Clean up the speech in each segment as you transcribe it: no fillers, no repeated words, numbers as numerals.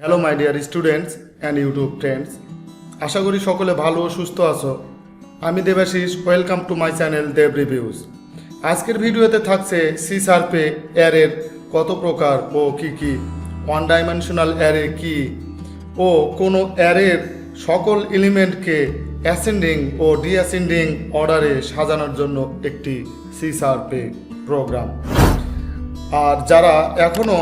Hello my dear students and YouTube friends, আশা করি সকলে ভালো ও সুস্থ আছো। আমি Debashis, welcome to my channel Dev reviews. আজকের ভিডিওতে থাকছে সি শার্পে অ্যারের কত প্রকার ও কি কি, ওয়ান ডাইমেনশনাল অ্যারে কি ও কোনো অ্যারের সকল এলিমেন্টকে অ্যাসেন্ডিং ও ডিঅ্যাসেন্ডিং অর্ডারে সাজানোর জন্য একটি সি শার্পে প্রোগ্রাম। আর যারা এখনও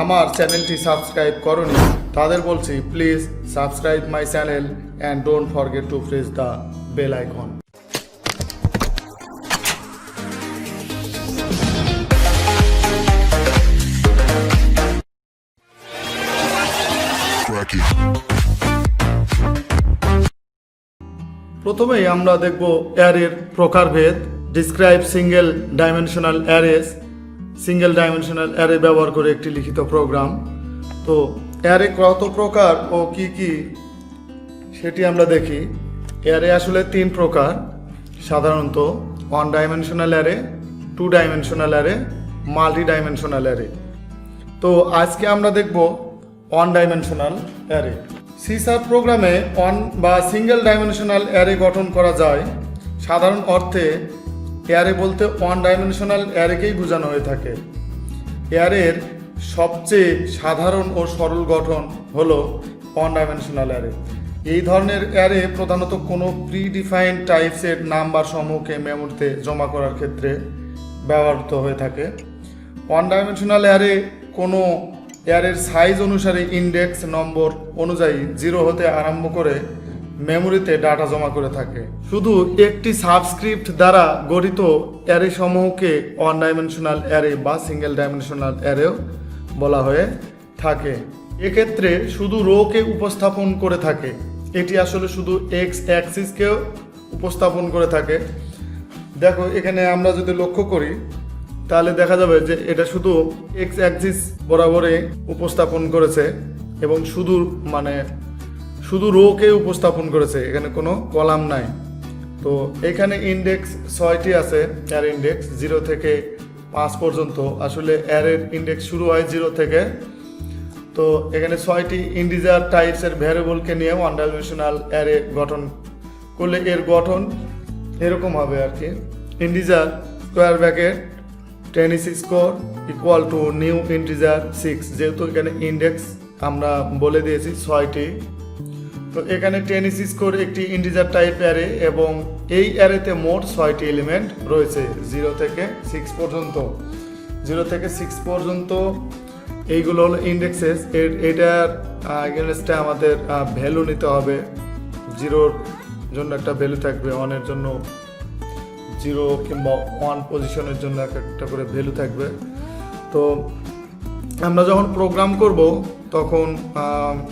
আমার চ্যানেলটি সাবস্ক্রাইব করনি তাদের বলছি, please subscribe my channel and don't forget to press the bell icon. প্রথমেই আমরা দেখব অ্যারের প্রকারভেদ, describe single dimensional arrays. Single dimensional array ব্যবহার করে একটি লিখিত প্রোগ্রাম। তো অ্যারে কত প্রকার ও কি কি সেটি আমরা দেখি। অ্যারে আসলে তিন প্রকার সাধারণত: one dimensional array, two dimensional array, multi dimensional array. তো আজকে আমরা দেখব one dimensional array. C sharp প্রোগ্রামে ওয়ান বা সিঙ্গেল ডাইমেনশনাল অ্যারে গঠন করা যায়। সাধারণ অর্থে অ্যারে বলতে ওয়ান ডাইমেনশনাল অ্যারেকেই বোঝানো হয়ে থাকে। অ্যারের সবচেয়ে সাধারণ ও সরল গঠন হলো ওয়ান ডাইমেনশনাল অ্যারে। এই ধরনের অ্যারে প্রধানত কোনো প্রিডিফাইন্ড টাইপসের নাম্বার সমূহকে মেমোরিতে জমা করার ক্ষেত্রে ব্যবহৃত হয়ে থাকে। ওয়ান ডাইমেনশনাল অ্যারে কোনো অ্যারের সাইজ অনুসারে ইন্ডেক্স নম্বর অনুযায়ী 0 হতে আরম্ভ করে মেমোরিতে ডাটা জমা করে থাকে। শুধু একটি সাবস্ক্রিপ্ট দ্বারা গঠিত অ্যারে সমূহকে ওয়ান ডাইমেনশনাল অ্যারে বা সিঙ্গেল ডাইমেনশনাল অ্যারেও বলা হয়ে থাকে। এক্ষেত্রে শুধু রোকে উপস্থাপন করে থাকে। এটি আসলে শুধু এক্স অ্যাক্সিসকেও উপস্থাপন করে থাকে। দেখো, এখানে আমরা যদি লক্ষ্য করি তাহলে দেখা যাবে যে এটা শুধু এক্স অ্যাক্সিস বরাবরে উপস্থাপন করেছে এবং শুধু রোকে উপস্থাপন করেছে, এখানে কোনো কলাম নাই। তো এখানে ইন্ডেক্স 6টি আছে, অ্যার ইন্ডেক্স 0 থেকে 5 পর্যন্ত। আসলে অ্যারের ইন্ডেক্স শুরু হয় 0 থেকে। তো এখানে 6টি ইন্টিজার টাইপসের ভ্যারিয়েবলকে নিয়ে ওয়ান ডাইমেনশনাল অ্যারে গঠন করলে এর গঠন এরকম হবে আর কি। Integer square bracket 10 is score equal to new integer 6, যেহেতু এখানে ইন্ডেক্স আমরা বলে দিয়েছি 6টি। তো এখানে 10 is score একটি ইন্টিজার টাইপ অ্যারে এবং এই অ্যারেতে মোট 6টি এলিমেন্ট রয়েছে 0 থেকে 6 পর্যন্ত। 0 থেকে 6 পর্যন্ত এইগুলো হলো ইন্ডেক্সেস। এটার এগেনস্টে আমাদের ভ্যালু নিতে হবে। 0-র জন্য একটা ভ্যালু থাকবে, 1-এর জন্য 0 কিংবা 1 পজিশনের জন্য একটা করে ভ্যালু থাকবে। তো আমরা যখন প্রোগ্রাম করব তখন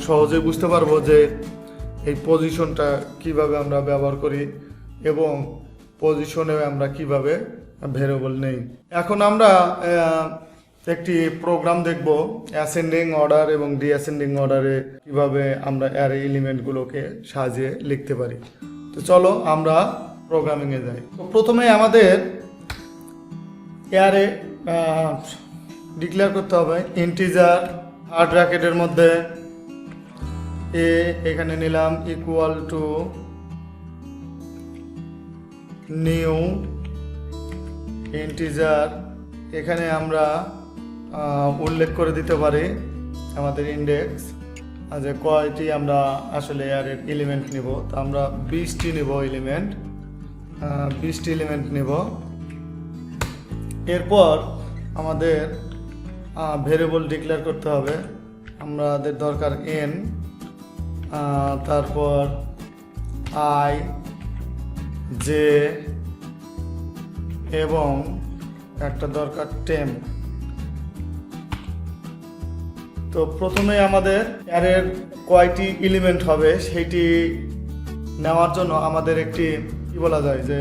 সহজেই বুঝতে পারবো যে এই পজিশনটা কিভাবে আমরা ব্যবহার করি এবং পজিশনে আমরা কিভাবে ভ্যারিয়েবল নেই। এখন আমরা একটি প্রোগ্রাম দেখব অ্যাসেন্ডিং অর্ডার এবং ডিঅ্যাসেন্ডিং অর্ডারে কিভাবে আমরা অ্যারে এলিমেন্টগুলোকে সাজিয়ে লিখতে পারি। তো চলো আমরা প্রোগ্রামিংয়ে যাই। তো প্রথমে আমাদের অ্যারে ডিক্লেয়ার করতে হবে ইন্টিজার থার্ড ব্র্যাকেটের মধ্যে এখানে নিলাম ইকুয়াল টু নিউ ইন্টিজার। এখানে আমরা উল্লেখ করে দিতে পারি আমাদের ইন্ডেক্স যে কয়টি আমরা আসলে অ্যারের এলিমেন্ট নিব। তো আমরা 20টি নিব এলিমেন্ট, 20টি এলিমেন্ট নিব। এরপর আমাদের ভেরিয়েবল ডিক্লেয়ার করতে হবে। আমাদের দরকার n, তারপর i, j এবং একটা দরকার টেম। তো প্রথমে আমাদের অ্যারের কয়টি এলিমেন্ট হবে সেইটি নেওয়ার জন্য আমাদের একটি কি বলা যায় যে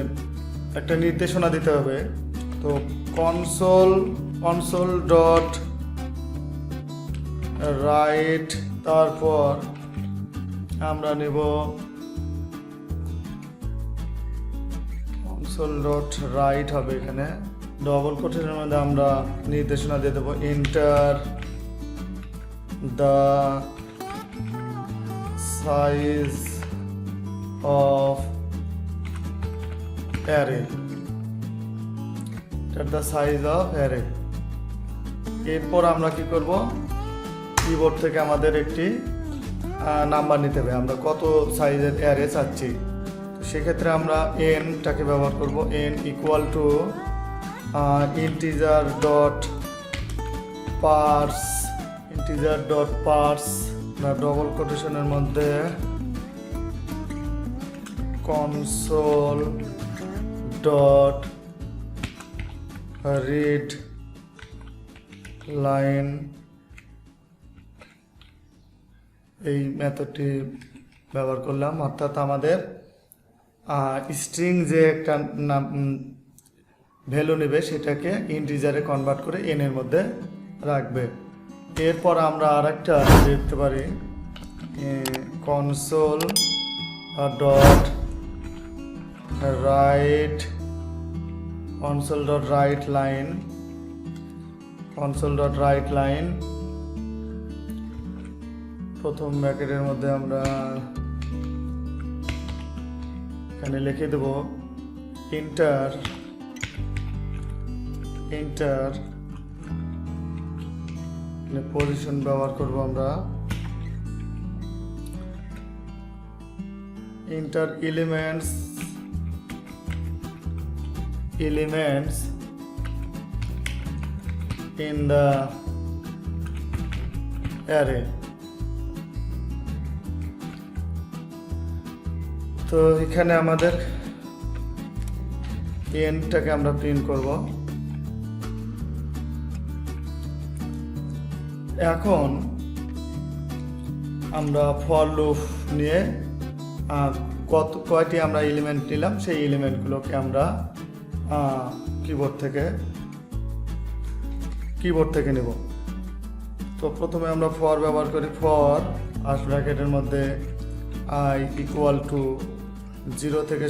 একটা নির্দেশনা দিতে হবে। তো কনসোল ডট রাইট, তারপর আমরা নেব কনসোল ডট রাইট হবে এখানে ডবল কোটের মধ্যে আমরা নির্দেশনা দিয়ে দেবো enter the size of array, the size of array. এরপর আমরা কি করব, কিবোর্ড থেকে আমাদের একটি নাম্বার নিতে হবে, আমরা কত সাইজের অ্যারে চাচ্ছি। তো সেক্ষেত্রে আমরা এনটাকে ব্যবহার করব, N equal to integer dot parse double কোটেশনের মধ্যে কনসোল ডট রিড লাইন, এই মেথডটি ব্যবহার করলাম। অর্থাৎ আমাদের স্ট্রিং যে একটা ভ্যালু নেবে সেটাকে ইন্টিজারে কনভার্ট করে এন এর মধ্যে রাখবে। এরপর আমরা আরেকটা দেখতে পারি, কনসোল ডট রাইট লাইন, প্রথম ব্র্যাকেটের মধ্যে আমরা এখানে লিখে দেব ইন্টার পজিশন ব্যবহার করব আমরা, inter elements in the array। তো এখানে আমাদের এনটাকে আমরা প্রিন্ট করব। এখন আমরা ফর লুপ নিয়ে কয়টি আমরা এলিমেন্ট নিলাম সেই এলিমেন্টগুলোকে আমরা কিবোর্ড থেকে নেব। তো প্রথমে আমরা ফর ব্যবহার করি, ফর ফার্স্ট ব্র্যাকেটের মধ্যে i ইকুয়াল টু 0 থেকে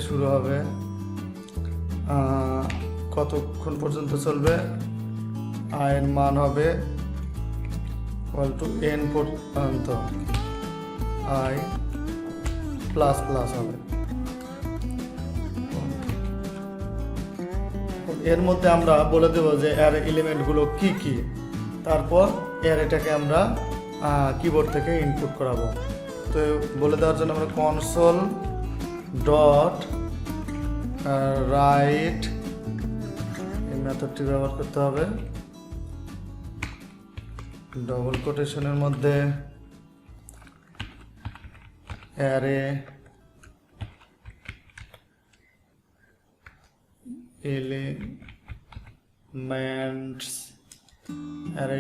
শুরু হবে, কতক্ষণ পর্যন্ত চলবে, i এর মান হবে ইকুয়াল টু n পর্যন্ত, i প্লাস হবে। এর মধ্যে আমরা বলে দেব যে অ্যারে এলিমেন্টগুলো কি কি, তারপর অ্যারেটাকে আমরা কিবোর্ড থেকে ইনপুট করাবো। তো বলে দেওয়ার জন্য আমরা কনসোল ডট রাইট এই মেথডটি ব্যবহার করতে হবে, ডবল কোটেশনের মধ্যে অ্যারে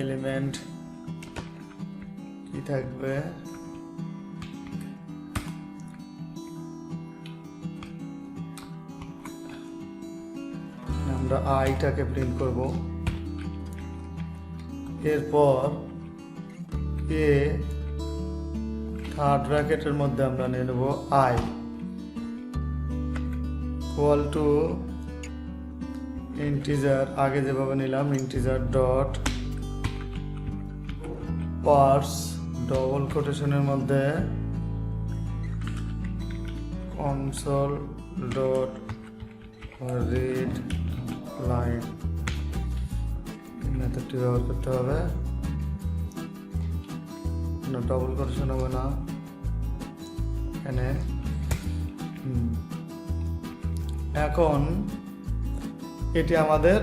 এলিমেন্ট কি থাকবে, আমরা আইটাকে প্রিন্ট করব। এরপর থার্ড ব্র্যাকেটের মধ্যে আমরা নিয়ে নেব i ইকুয়াল টু ইন্টিজার, আগে যেভাবে নিলাম ইন্টিজার ডট পার্স ডবল কোটেশনের মধ্যে কনসোল ডট রিড লাইন, মেথডটি ব্যবহার করতে হবে, ডবল কোটেশন হবে না এখানে। এখন এটি আমাদের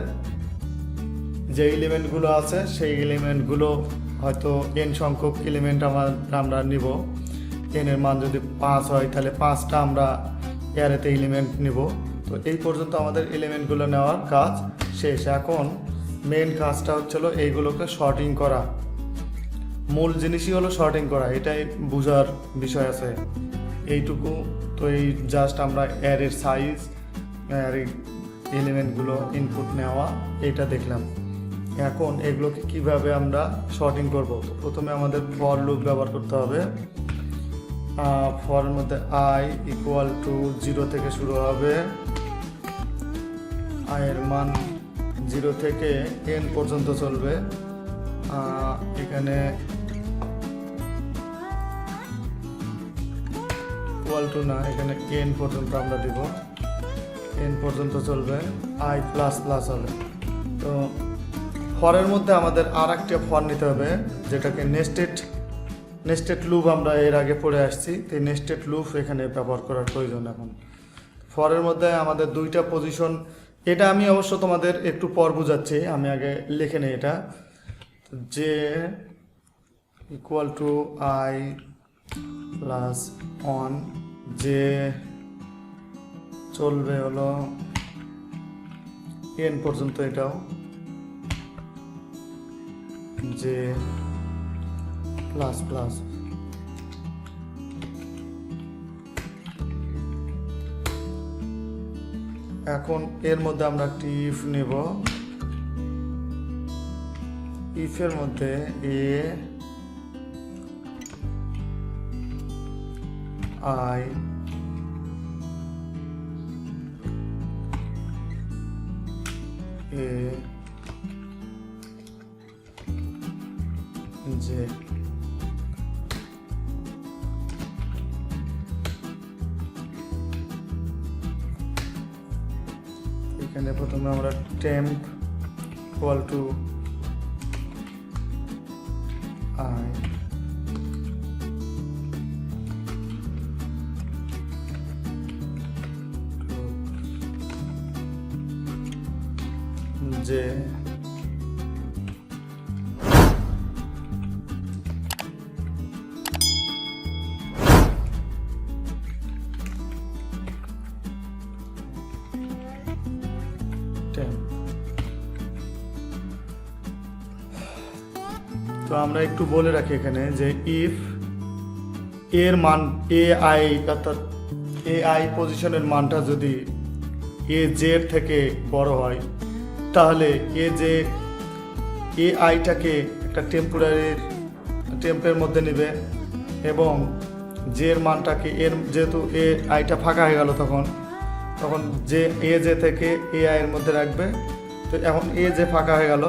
যে এলিমেন্টগুলো আছে সেই এলিমেন্টগুলো হয়তো n সংখ্যক এলিমেন্ট আমরা নিব, n এর মান যদি 5 হয় তাহলে 5টা আমরা অ্যারেতে এলিমেন্ট নিব। তো এই পর্যন্ত আমাদের এলিমেন্টগুলো নেওয়ার কাজ শেষ। এখন মেন কাজটা হচ্ছিল এইগুলোকে শর্টিং করা, মূল জিনিসই হলো শর্টিং করা, এটাই বোঝার বিষয় আছে এইটুকু। তো এই জাস্ট আমরা অ্যারের সাইজ, অ্যারে এলিমেন্টগুলো ইনপুট নেওয়া, এটা দেখলাম। এখন এগুলোকে কিভাবে আমরা শর্টিং করব, প্রথমে আমাদের ফর লুপ ব্যবহার করতে হবে। ফরের মধ্যে i ইকুয়াল টু 0 থেকে শুরু হবে, i এর মান 0 থেকে n পর্যন্ত চলবে। এখানে ইকুয়াল টু না, এখানে এন পর্যন্ত আমরা দিব, এন পর্যন্ত চলবে, আই প্লাস প্লাস হবে। তো ফরের মধ্যে আমাদের আর একটা ফর নিতে হবে, যেটাকে নেস্টেড লুপ আমরা এর আগে পড়ে আসছি। তো নেস্টেড লুপ এখানে ব্যবহার করার প্রয়োজন। এখন ফরের মধ্যে আমাদের দুইটা পজিশন, এটা আমি অবশ্য তোমাদের একটু পর বুঝাচ্ছি, আমি আগে লিখে নিই এটা। যে equal to I plus on, যে চলবে হলো এন পর্যন্ত, এটাও যে প্লাস প্লাস। এখন এর মধ্যে আমরা একটি ইফ নেব, ইফের মধ্যে এ আই এ যে এখানে প্রথমে আমরা টেম্প ইকুয়াল টু আই যে তো আমরা একটু বলে রাখি এখানে যে ইফ এর মান এ আই, অর্থাৎ এ আই পজিশনের মানটা যদি এ জের থেকে বড় হয়, তাহলে এ আইটাকে একটা টেম্পের মধ্যে নেবে, এবং জের মানটাকে যেহেতু এ আইটা ফাঁকা হয়ে গেল, তখন যে থেকে এ আইয়ের মধ্যে রাখবে। তো এখন যে ফাঁকা হয়ে গেল,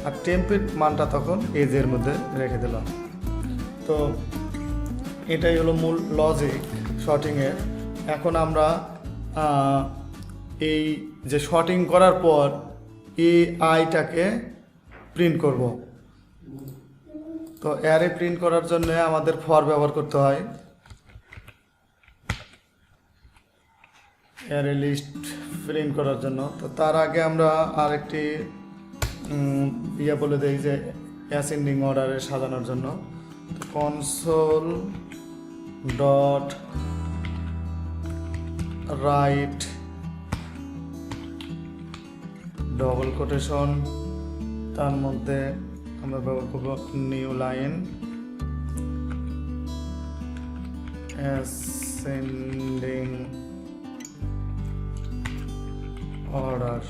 আর টেম্পের মানটা তখন এর মধ্যে রেখে দিলাম। তো এটাই হলো মূল লজিক শর্টিংয়ের। এখন আমরা এই যে শর্টিং করার পর এ আইটাকে প্রিন্ট করব। তো অ্যারে প্রিন্ট করার জন্য আমাদের ফর ব্যবহার করতে হয়, অ্যারে লিস্ট প্রিন্ট করার জন্য। তো তার আগে আমরা আরেকটি বলে দেই যে অ্যাসেন্ডিং অর্ডারে সাজানোর জন্য console dot right double quotation, তার মধ্যে আমরা ব্যবহার করব নিউ লাইন অ্যাসেন্ডিং অর্ডার।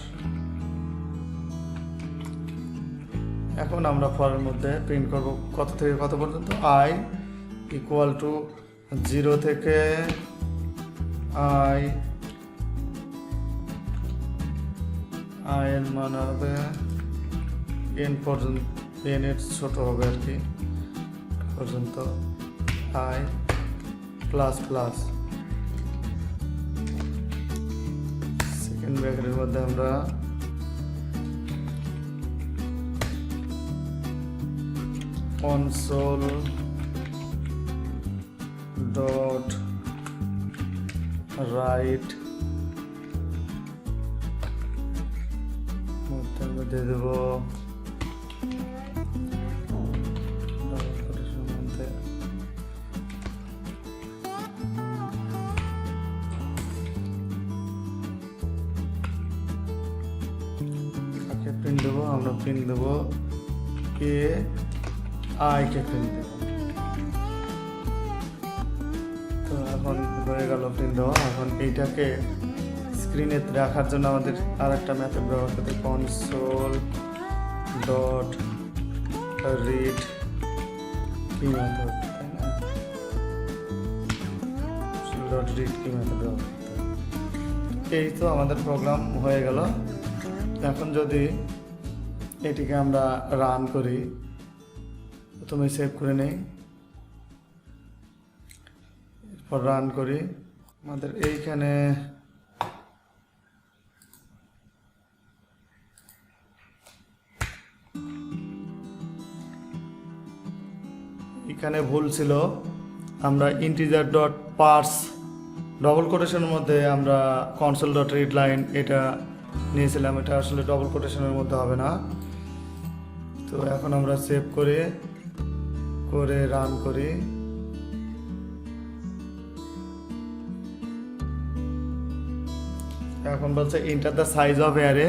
এখন আমরা ফরের মধ্যে প্রিন্ট করব কত থেকে কত পর্যন্ত, আই ইকুয়াল টু 0 থেকে আই এর মান হবে এন পর্যন্ত, এন এর ছোট হবে আর কি, পর্যন্ত আই প্লাস প্লাস। সেকেন্ড ব্র্যাকেটের মধ্যে আমরা কনসোল ডট রাইট মধ্যে দেব প্রিন্ট দেবো, আমরা প্রিন্ট দেবো কে আইকে প্রিন্ট দেবো। তো এখন হয়ে গেল প্রিন্ট দেওয়া। এখন এইটাকে স্ক্রিনে রাখার জন্য আমাদের আর একটা মেথড ব্যবহার করতে, কনসোল ডট রিড কি মেথড, তাই না, ডট রিড কি মেথড ব্যবহার করতে। এই তো আমাদের প্রোগ্রাম হয়ে গেল। এখন যদি এটিকে আমরা রান করি, প্রথমে সেভ করে নেই, রান করি। আমাদের এইখানে ভুল ছিল, আমরা ইন্টিজার ডট পার্স ডবল কোটেশনের মধ্যে আমরা কনসোল ডট রিড লাইন এটা নিয়েছিলাম, এটা আসলে ডবল কোটেশনের মধ্যে হবে না। তো এখন আমরা সেভ করে রান করি। এখন বলছে enter the size of array,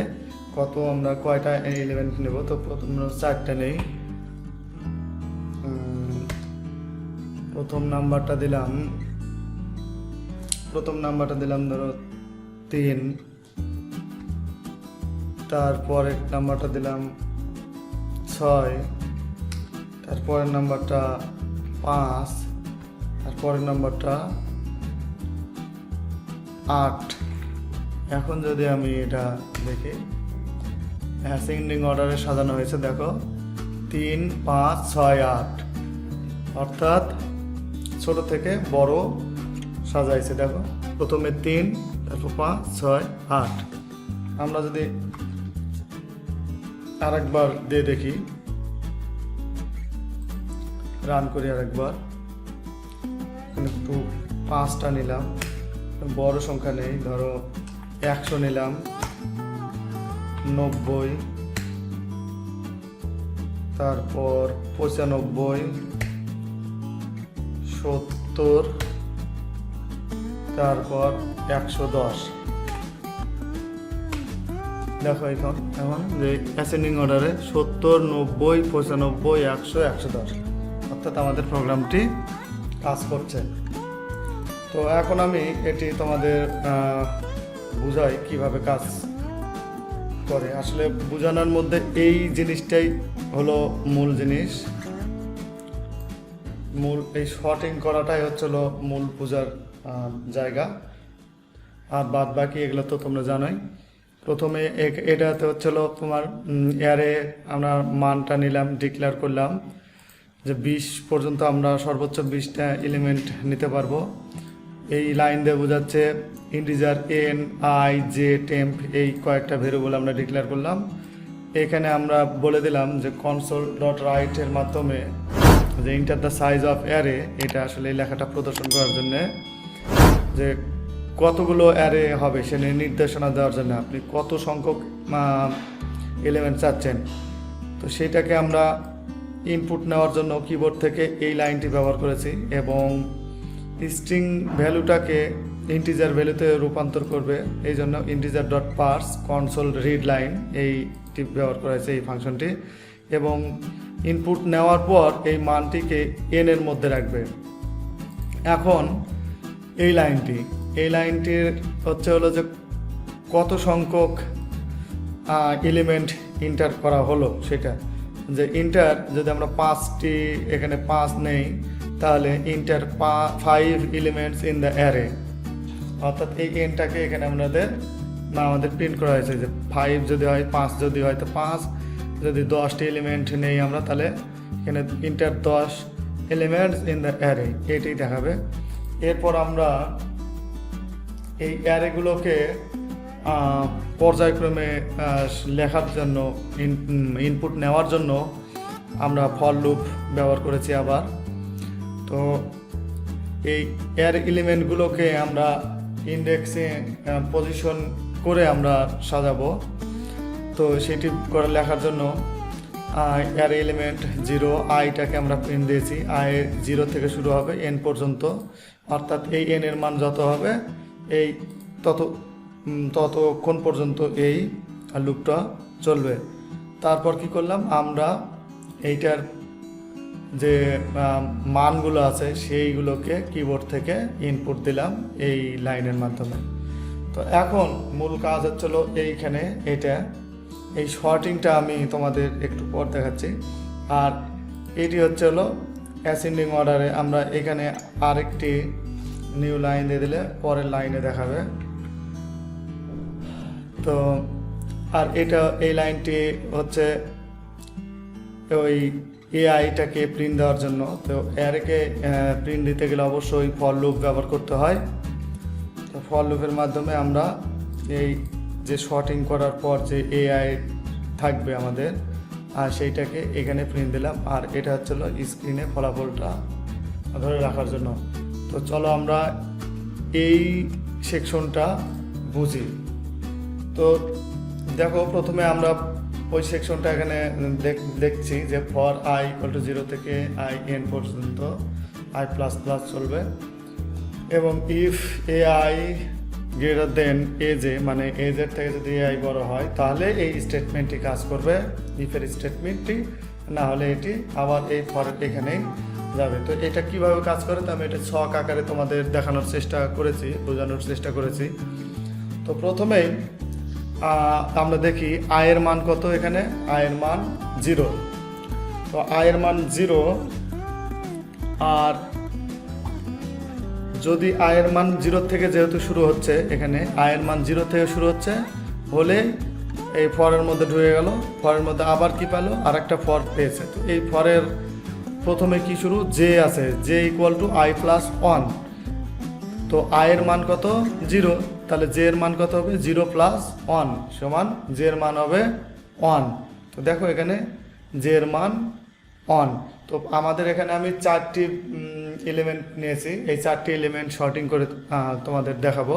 কত আমরা কয়টা এলিমেন্ট নেব। তো প্রথম 4টা নেই। প্রথম নাম্বারটা দিলাম ধরো 3, তারপরের নাম্বারটা দিলাম 6, তারপরের নাম্বারটা 5, তারপরের নাম্বারটা 8। এখন যদি আমি এটা দেখি, অ্যাসেন্ডিং অর্ডারে সাজানো হয়েছে, দেখো 3, 5, 6, 8, অর্থাৎ ছোট থেকে বড় সাজাইছে। দেখো প্রথমে 3, তারপর 5, 6, 8। আমরা যদি আরেকবার দিয়ে দেখি, রান করি আরেকবার, একটু 5টা নিলাম, বড় সংখ্যা নেই, ধরো 100 নিলাম, 90, তারপর 95, 70, তারপর 110। দেখো এখন যে অ্যাসেন্ডিং অর্ডারে 70, 90, 95, 100, 110, অর্থাৎ আমাদের প্রোগ্রামটি কাজ করছে। তো এখন আমি এটি তোমাদের বুঝাই কিভাবে কাজ করে। আসলে বোঝানোর মধ্যে এই জিনিসটাই হলো মূল জিনিস, এই শর্টিং করাটাই হচ্ছিল মূল পূজার জায়গা। আর বাদ বাকি এগুলো তো তোমরা জানোই। প্রথমে এটাতে হচ্ছিল তোমার অ্যারে আমরা মানটা নিলাম, ডিক্লেয়ার করলাম যে 20 পর্যন্ত আমরা সর্বোচ্চ 20টা এলিমেন্ট নিতে পারবো। এই লাইন দিয়ে বোঝাচ্ছে integer n, i, j, temp এই কয়েকটা ভেরিয়েবল আমরা ডিক্লেয়ার করলাম। এখানে আমরা বলে দিলাম যে কনসোল ডট রাইট এর মাধ্যমে যে enter the size of array, এটা আসলে এই লেখাটা প্রদর্শন করার জন্য যে কতগুলো অ্যারে হবে সে নির্দেশনা দেওয়ার জন্য আপনি কত সংখ্যক এলিমেন্ট চাচ্ছেন। তো সেটাকে আমরা ইনপুট নেওয়ার জন্য কিবোর্ড থেকে এই লাইনটি ব্যবহার করেছি, এবং স্ট্রিং ভ্যালুটাকে ইন্টিজার ভ্যালুতে রূপান্তর করবে, এই জন্য integer dot parse console read line এইটি ব্যবহার করা হয়েছে, এই ফাংশনটি। এবং ইনপুট নেওয়ার পর এই মানটিকে n এর মধ্যে রাখবে। এখন এই লাইনটির হলো যে কত সংখ্যক এলিমেন্ট ইন্টার করা হলো, সেটা যে ইন্টার যদি আমরা 5টি এখানে 5 নেই, তাহলে inter 5 elements in the array, অর্থাৎ এই এনটাকে এখানে আমাদের প্রিন্ট করা হয়েছে যে 5 যদি হয়, 5 যদি হয় তো 5, যদি 10টি এলিমেন্ট নেই আমরা, তাহলে এখানে inter 10 elements in the array এটাই দেখাবে। এরপর আমরা এই অ্যারেগুলোকে পর্যায়ক্রমে লেখার জন্য, ইনপুট নেওয়ার জন্য আমরা ফর লুপ ব্যবহার করেছি আবার। তো এই অ্যারে এলিমেন্টগুলোকে আমরা ইন্ডেক্সে পজিশন করে আমরা সাজাবো। তো সেটি করে লেখার জন্য অ্যারে এলিমেন্ট 0, আইটাকে আমরা প্রিন্ট দিয়েছি, আই 0 থেকে শুরু হবে n পর্যন্ত, অর্থাৎ এই n এর মান যত হবে এই ততক্ষণ পর্যন্ত এই লুপটা চলবে। তারপর কি করলাম, আমরা এইটার যে মানগুলো আছে সেইগুলোকে কিবোর্ড থেকে ইনপুট দিলাম এই লাইনের মাধ্যমে। তো এখন মূল কাজ হচ্ছিল এইখানে এই শর্টিংটা আমি তোমাদের একটু পর দেখাচ্ছি। আর এটি হলো অ্যাসেন্ডিং অর্ডারে, আমরা এখানে আরেকটি নিউ লাইন দিয়ে দিলে পরের লাইনে দেখাবে। তো আর এই লাইনটি হচ্ছে ওই এআইটাকে প্রিন্ট দেওয়ার জন্য। তো অ্যারেকে প্রিন্ট দিতে গেলে অবশ্যই ফর লুপ ব্যবহার করতে হয়। তো ফর লুপের মাধ্যমে আমরা এই যে শর্টিং করার পর যে এআই থাকবে আমাদের, আর সেইটাকে এখানে প্রিন্ট দিলাম, আর এটা হচ্ছিল স্ক্রিনে ফলাফলটা ধরে রাখার জন্য। তো চলো আমরা এই সেকশনটা বুঝি। তো দেখো, প্রথমে আমরা ওই সেকশনটা এখানে দেখছি যে ফর i = 0 থেকে in পর্যন্ত i++ চলবে, এবং if ai greater than aj, মানে aj এর থেকে যদি ai বড় হয় তাহলে এই স্টেটমেন্টটি কাজ করবে, ইফের স্টেটমেন্টটি, না হলে এটি আবার এই ফরের এখানেই যাবে। তো এটা কিভাবে কাজ করে তো আমি এটা ছক আকারে তোমাদের দেখানোর চেষ্টা করেছি, বোঝানোর চেষ্টা করেছি। তো প্রথমেই আমরা দেখি i এর মান কত, এখানে i এর মান 0। তো i এর মান 0, আর যদি i এর মান 0 থেকে যেহেতু শুরু হচ্ছে, এখানে i এর মান 0 থেকে শুরু হচ্ছে হলে এই ফরের মধ্যে ঢুকে গেল, ফরের মধ্যে আবার কি পেলো, আর একটা ফর পেয়েছে। তো এই ফরের প্রথমে কি শুরু, জে আছে, জে = i+1। তো i এর মান কত, 0, তাহলে জে এর মান কত হবে, 0 + 1 সমান জে এর মান হবে 1। তো দেখো এখানে জে এর মান 1। তো আমাদের এখানে আমি 4টি এলিমেন্ট নিয়েছি, এই 4টি এলিমেন্ট শর্টিং করে তোমাদের দেখাবো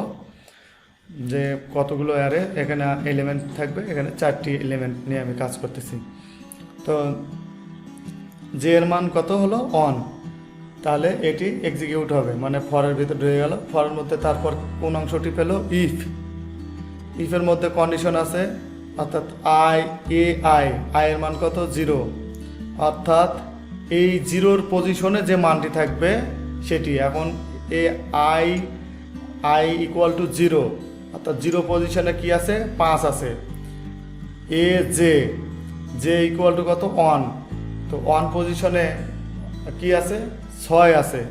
যে কতগুলো অ্যারে এখানে এলিমেন্ট থাকবে। এখানে 4টি এলিমেন্ট নিয়ে আমি কাজ করতেছি। তো জে এর মান কত হলো 1, তাহলে এটি এক্সিকিউট হবে, মানে ফরের ভিতরে ঢুকে গেল। ফরের মধ্যে তারপর কোন অংশটি পেল, ইফের মধ্যে কন্ডিশন আছে, অর্থাৎ i এর মান কত, 0, অর্থাৎ এই 0-র পজিশনে যে মানটি থাকবে সেটি। এখন i = 0, অর্থাৎ 0 পজিশনে কি আছে, 5 আছে। জে = কত, 1, তো 1 পজিশনে কি আছে, 6 আছে।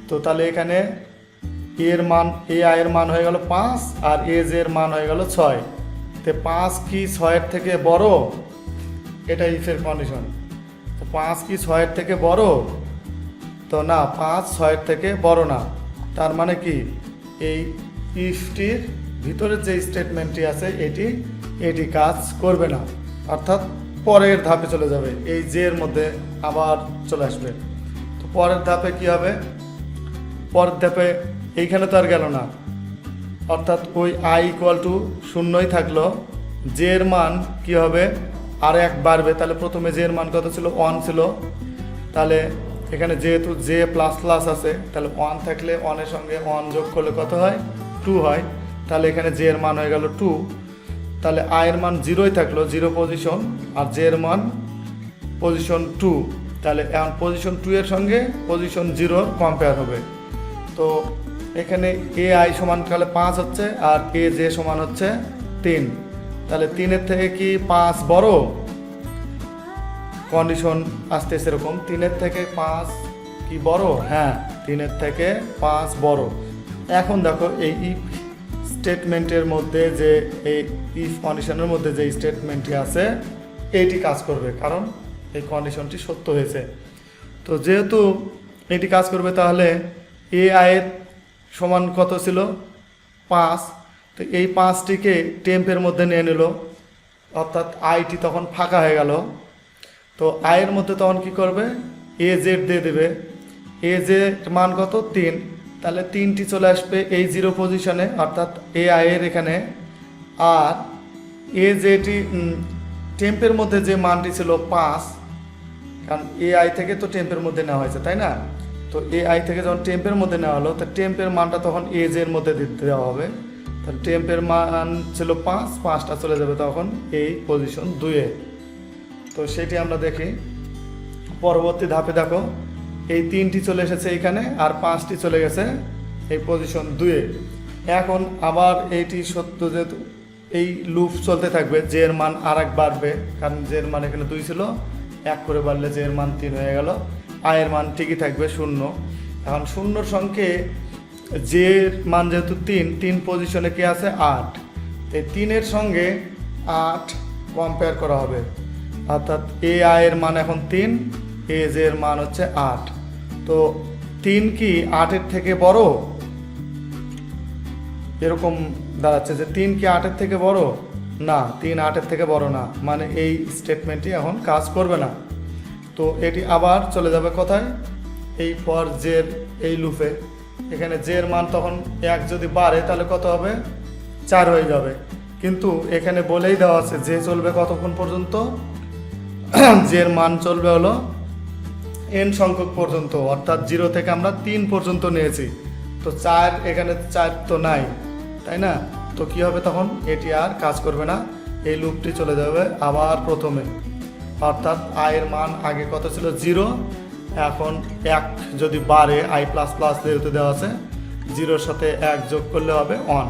তো তাহলে এখানে এর মান, ai এর মান হয়ে গেল 5, আর aj এর মান হয়ে গেল 6। তো 5 কি 6-এর থেকে বড়, এটা ইফের কন্ডিশন। তো 5 কি 6-এর থেকে বড়, তো না, 5 6-এর থেকে বড় না। তার মানে কি, এই ইফটির ভিতরে যে স্টেটমেন্টটি আছে এটি কাজ করবে না, অর্থাৎ পরের ধাপে চলে যাবে, এই জে এর মধ্যে আবার চলে আসবে। তো পরের ধাপে কি হবে, পরের ধাপে এইখানে তো আর গেল না, অর্থাৎ ওই i = 0 থাকলো, জে এর মান কি হবে, আর 1 বাড়বে। তাহলে প্রথমে জে এর মান কত ছিল, 1 ছিল, তাহলে এখানে যেহেতু জে ++ আছে, তাহলে 1 থাকলে 1 এর সঙ্গে 1 যোগ করলে কত হয়, 2 হয়। তাহলে এখানে জে এর মান হয়ে গেল 2। তাহলে i এর মান 0-ই থাকলো, 0 পজিশন, আর জে এর মান পজিশন 2। তাহলে এখন পজিশন 2 এর সঙ্গে পজিশন 0 কম্পেয়ার হবে। তো এখানে ai সমান তাহলে 5 হচ্ছে, আর aj সমান হচ্ছে 3। তাহলে 3-এর থেকে কি 5 বড়, কন্ডিশন আসতেছে এরকম, 3-এর থেকে 5 কি বড়, হ্যাঁ 3-এর থেকে 5 বড়। এখন দেখো এই ইফ স্টেটমেন্টের মধ্যে যে এই ইফ কন্ডিশনের মধ্যে যে স্টেটমেন্টটি আছে এইটি কাজ করবে, কারণ এই কন্ডিশনটি সত্য হয়েছে। তো যেহেতু এটি কাজ করবে, তাহলে ai এর সমান কত ছিল, 5। তো এই 5টিকে টেম্পের মধ্যে নিয়ে নিল, অর্থাৎ আইটি তখন ফাঁকা হয়ে গেল। তো i এর মধ্যে তখন কি করবে, az দিয়ে দেবে, az মান কত, 3। তাহলে 3টি চলে আসবে এই 0 পজিশনে, অর্থাৎ ai এর এখানে, আর azটি টেম্পের মধ্যে যে মানটি ছিল 5, কারণ ai থেকে তো টেম্পের মধ্যে নেওয়া হয়েছে, তাই না। তো ai থেকে যখন টেম্পের মধ্যে নেওয়া হলো, তো টেম্পের মানটা তখন az এর মধ্যে দিতে দেওয়া হবে। তাহলে টেম্পের মান ছিল 5, 5টা চলে যাবে তখন এই পজিশন 2-এ। তো সেটি আমরা দেখি পরবর্তী ধাপে। দেখো এই 3টি চলে এসেছে এইখানে, আর 5টি চলে গেছে এই পজিশন 2-এ। এখন আবার এইটি সত্য, যেহেতু এই লুপ চলতে থাকবে, জে এর মান আর 1 বাড়বে, কারণ জে এর মান এখানে 2 ছিল, 1 করে বাড়লে জে এর মান 3 হয়ে গেল। i এর মান ঠিকই থাকবে 0। এখন 0-র সঙ্গে জে এর মান যেহেতু 3 পজিশনে কি আছে, 8। এই 3-এর সঙ্গে 8 কম্পেয়ার করা হবে, অর্থাৎ ai এর মান এখন 3, এজ এর মান হচ্ছে 8। তো 3 কি 8-এর থেকে বড়? এরকম দাঁড়াচ্ছে যে 3 কি 8-এর থেকে বড়? না, 3 8-এর থেকে বড় না, মানে এই স্টেটমেন্টটি এখন কাজ করবে না। তো এটি আবার চলে যাবে কোথায়? এই ফর জের এই লুপে। এখানে জের মান তখন 1 যদি বাড়ে তাহলে কত হবে? 4 হয়ে যাবে। কিন্তু এখানে বলেই দেওয়া আছে যে চলবে কতক্ষণ পর্যন্ত? জের মান চলবে হলো n সংখ্যক পর্যন্ত, অর্থাৎ 0 থেকে আমরা 3 পর্যন্ত নিয়েছি। তো 4, এখানে 4 তো নাই, তাই না? তো কি হবে তখন? এটি আর কাজ করবে না, এই লুপটি চলে যাবে আবার প্রথমে। অর্থাৎ আয়ের মান আগে কত ছিল? 0, এখন 1 যদি বাড়ে, i প্লাস প্লাস যেহেতু দেওয়া আছে, 0-র সাথে 1 যোগ করলে হবে 1,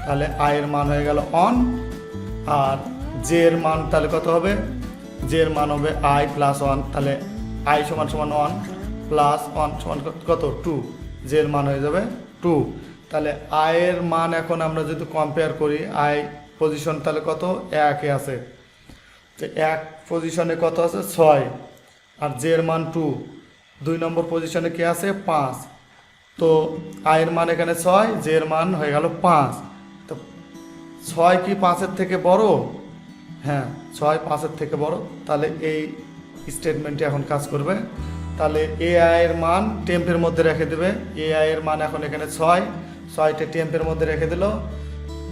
তাহলে আয়ের মান হয়ে গেল 1। আর জের মান তাহলে কত হবে? জের মান হবে i প্লাস 1, তাহলে i সমান সমান 1 প্লাস 1 সমান কত? 2, জের মান হয়ে যাবে 2। তাহলে আয়ের মান এখন আমরা যদি কম্পেয়ার করি, আই পজিশন তাহলে কত? 1-এ আছে, তো 1 পজিশনে কত আছে? 6, আর জের মান 2। 2 নম্বর পজিশনে কি আছে? 5। তো আয়ের মান এখানে 6, জের মান হয়ে গেল 5। তো 6 কি 5-এর থেকে বড়? হ্যাঁ, 6 5-এর থেকে বড়, তাহলে এই স্টেটমেন্টটি এখন কাজ করবে। তাহলে এ আয়ের মান টেম্পের মধ্যে রেখে দেবে। এ আয়ের মান এখন এখানে 6টা টেম্পের মধ্যে রেখে দিল।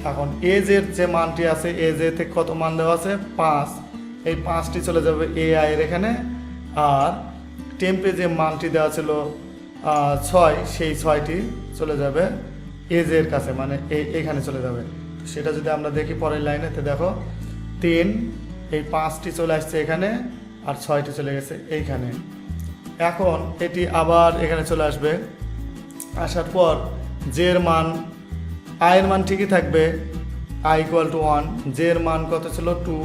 এখন এজের যে মানটি আছে, এজে থেকে কত মান দেওয়া আছে? 5, এই 5টি চলে যাবে এ আয়ের এখানে। আর টেম্পে যে মানটি দেওয়া ছিল 6, সেই 6টি চলে যাবে এজের কাছে, মানে এইখানে চলে যাবে। সেটা যদি আমরা দেখি পরের লাইনেতে, দেখো 3, এই 5টি চলে আসছে এখানে, আর 6টি চলে গেছে এইখানে। এখন এটি আবার এখানে চলে আসবে, আসার পর জের মান, আয়ের মান ঠিকই থাকবে, i ইকুয়াল টু 1, জের মান কত ছিল? 2,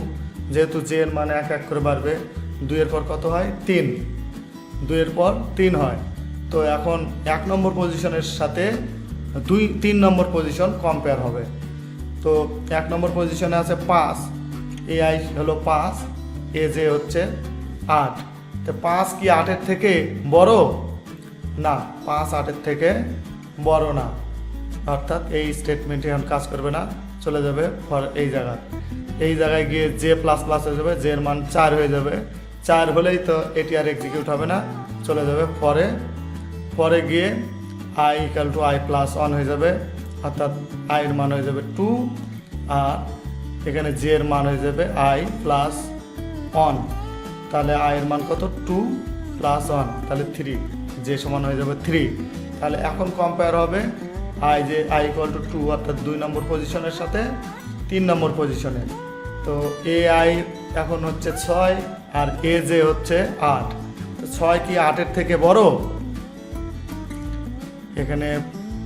যেহেতু জের মান 1 করে বাড়বে। 2-এর পর কত হয়? 3, 2-এর পর 3 হয়। তো এখন 1 নম্বর পজিশনের সাথে 3 নম্বর পজিশন কম্পেয়ার হবে। তো 1 নম্বর পজিশনে আছে 5, এ আই হলো 5, এ জে হচ্ছে 8। তো 5 কি 8-এর থেকে বড়? না, 5 8-এর থেকে বড় না, অর্থাৎ এই স্টেটমেন্টে এখন কাজ করবে না, চলে যাবে ফর এই জায়গায় গিয়ে জে প্লাস প্লাস হয়ে যাবে, জের মান 4 হয়ে যাবে। 4 হলেই তো এটি আর এক্সিকিউট হবে না, চলে যাবে পরে গিয়ে i equal to i plus 1 হয়ে যাবে, অর্থাৎ আইয়ের মান হয়ে যাবে 2, আর এখানে জের মান হয়ে যাবে i প্লাস 1। তাহলে আয়ের মান কত? 2 প্লাস 1, তাহলে 3, যে সমান হয়ে যাবে 3। তাহলে এখন কম্পেয়ার হবে i ইকুয়াল টু 2, অর্থাৎ 2 নম্বর পজিশনের সাথে 3 নম্বর পজিশনে। তো এ আই এখন হচ্ছে 6, আর এ জে হচ্ছে 8। তো 6 কি 8-এর থেকে বড়? এখানে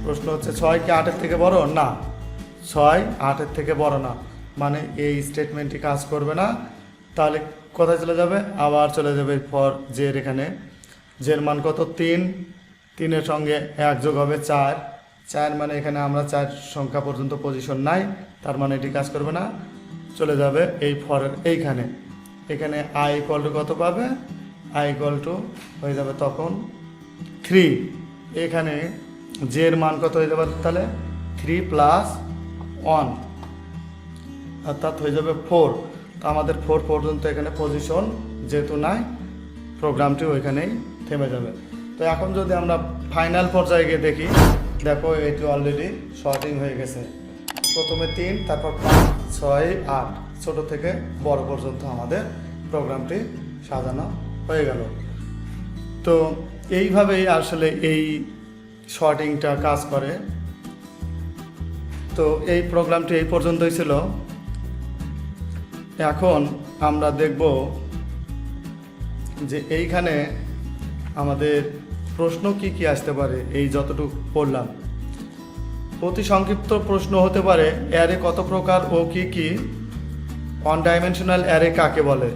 প্রশ্ন হচ্ছে 6 কি 8-এর থেকে বড়? না, 6 8-এর থেকে বড় না, মানে এই স্টেটমেন্টটি কাজ করবে না। তাহলে কোথায় চলে যাবে? আবার চলে যাবে ফর জের এখানে। জের মান কত? 3, 3-এর সঙ্গে 1 যোগ হবে 4 মানে এখানে আমরা 4 সংখ্যা পর্যন্ত পজিশন নাই, তার মানে এটি কাজ করবে না, চলে যাবে এই ফরের এইখানে। এখানে i ইকুয়াল টু কত পাবে? i ইকুয়াল টু হয়ে যাবে তখন 3। এখানে জের মান কত হয়ে যাবে? তাহলে 3 প্লাস 1, অর্থাৎ হয়ে যাবে 4। তো আমাদের 4 পর্যন্ত এখানে পজিশন যেহেতু নাই, প্রোগ্রামটি ওইখানেই থেমে যাবে। তো এখন যদি আমরা ফাইনাল পর্যায়ে গিয়ে দেখি, দেখো এটি অলরেডি শর্টিং হয়ে গেছে। প্রথমে 3, তারপর 5 6 8, ছোট থেকে বড় পর্যন্ত আমাদের প্রোগ্রামটি সাজানো হয়ে গেল। তো এইভাবেই আসলে এই শর্টিংটা কাজ করে। তো এই প্রোগ্রামটি এই পর্যন্তই ছিল। এখন আমরা দেখব যে এইখানে আমাদের প্রশ্ন কি কি আসতে পারে। এই যতটুকু পড়লাম, অতি সংক্ষিপ্ত প্রশ্ন হতে পারে, অ্যারে কত প্রকার ও কি কি? ওয়ান ডাইমেনশনাল অ্যারে কাকে বলে?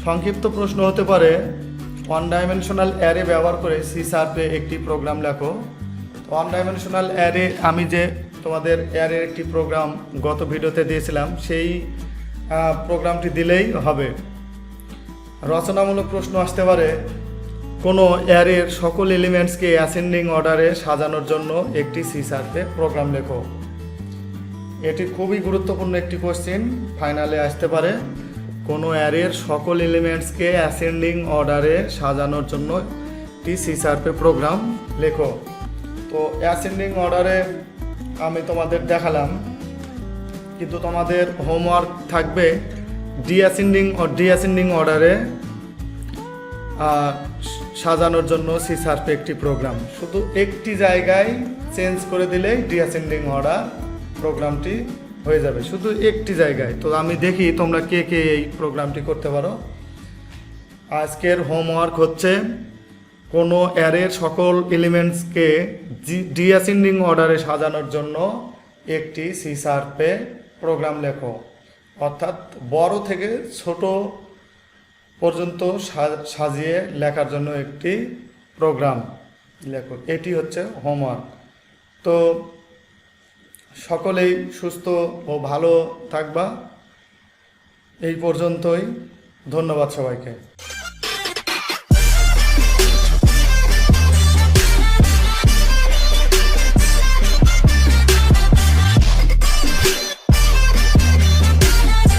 সংক্ষিপ্ত প্রশ্ন হতে পারে, ওয়ান ডাইমেনশনাল অ্যারে ব্যবহার করে সি শার্পে একটি প্রোগ্রাম লেখো। ওয়ান ডাইমেনশনাল অ্যারে, আমি যে তোমাদের অ্যারের একটি প্রোগ্রাম গত ভিডিওতে দিয়েছিলাম, সেই প্রোগ্রামটি দিলেই হবে। রচনামূলক প্রশ্ন আসতে পারে, কোনো অ্যারের সকল এলিমেন্টসকে অ্যাসেন্ডিং অর্ডারে সাজানোর জন্য একটি সি শার্পে প্রোগ্রাম লেখো। এটি খুবই গুরুত্বপূর্ণ একটি কোশ্চেন, ফাইনালে আসতে পারে। কোনো অ্যারের সকল এলিমেন্টসকে অ্যাসেন্ডিং অর্ডারে সাজানোর জন্য একটি সি শার্পে প্রোগ্রাম লেখো। তো অ্যাসেন্ডিং অর্ডারে আমি তোমাদের দেখালাম, কিন্তু তোমাদের হোমওয়ার্ক থাকবে ডিঅ্যাসেন্ডিং অর্ডারে সাজানোর জন্য সি শার্পে একটি প্রোগ্রাম। শুধু একটি জায়গায় চেঞ্জ করে দিলেই ডিঅ্যাসেন্ডিং অর্ডার প্রোগ্রামটি হয়ে যাবে, শুধু একটি জায়গায়। তো আমি দেখি তোমরা কে কে এই প্রোগ্রামটি করতে পারো। আজকের হোমওয়ার্ক হচ্ছে কোনো অ্যারের সকল এলিমেন্টসকে ডিঅ্যাসেন্ডিং অর্ডারে সাজানোর জন্য একটি সি শার্পে প্রোগ্রাম লেখো। অর্থাৎ বড় থেকে ছোট পর্যন্ত সাজিয়ে লেখার জন্য একটি প্রোগ্রাম লেখো। এটি হচ্ছে হোমওয়ার্ক। তো সকলেই সুস্থ ও ভালো থাকবা। এই পর্যন্তই, ধন্যবাদ সবাইকে।